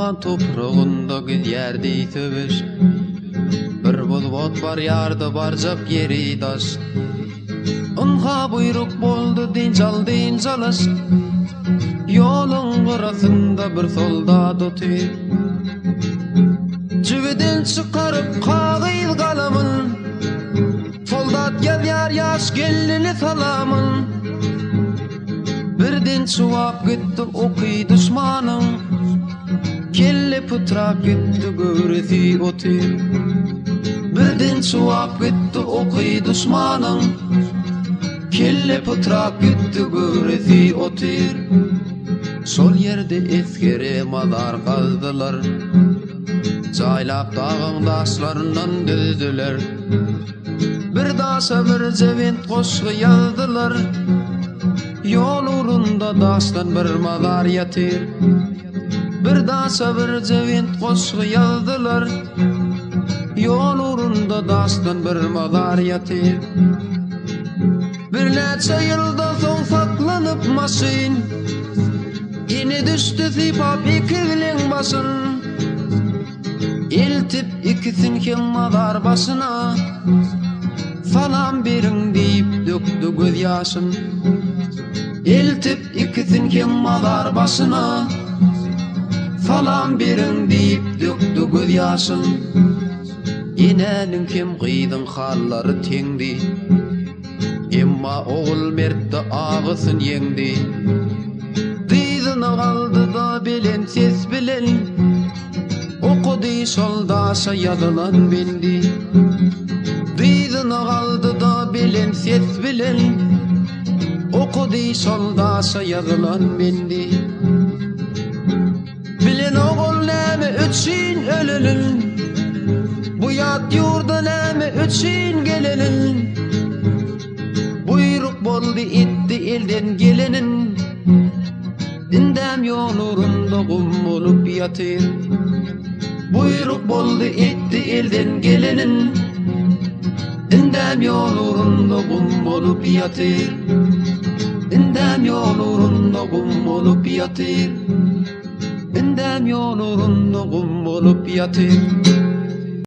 Tuğan toprağında gidýärdi töbeş. Bir bolbot bar ýarda barjak yeri daş. Onha buyruk boldy dinjal-dinjalas. Ýoluň garasynda bir soldat otyr. Jübeden çykaryp kagyl galamyn. Soldat gelýär ýaş gelini salamyn. Birden çuwap gitdi oky düşmanyň. Kelle putrak gitdi göresi otyr. Birden çuwap gitdi oky düşmanyň. Kelle putrak gitdi göresi otyr. Sol yerde eskere mazar kazdılar. Jaylap dağın daşlarından düzdüler. Bir daşa bir jewent goşgy ýazdylar. Yol urunda daşdan bir mazar ýatyr. Bir daşa bir jewent goşgy ýazdylar. Yol urunda daşdan bir mazar ýatyr. Bir näçe ýyldan soň saklanyp maşyn. Ine düştü sipap ikizliň başyn. Eltip ikisin hem mazar başyna. Salam beriň diýip dökdi göz ýaşyn. Eltip ikisin hem mazar başyna. Salam beriň diýip dökdi göz ýaşyn. Inäniň hem gyýdyň hallary teňdi. Emma oğul mertde ağısyn yeňdi. Dyzyna galdy da bilen ses bilen. Okudy soldaşa ýadylan bendi. Dyzyna galdy da bilen ses bilen. Okudy soldaşa ýadylan bendi. Bilen oğul näme üçin ölenin. Bu ýat ýurda näme üçin gelenin. Buyruk boldy etdi elden gelenin. Dindem ýolurunda gum bolup ýatyr. Buyruk boldy etdi elden gelenin. Dindem ýolurunda gum bolup ýatyr. Dindem ýolurunda gum bolup ýatyr. Dindem ýolurunda gum bolup ýatyr.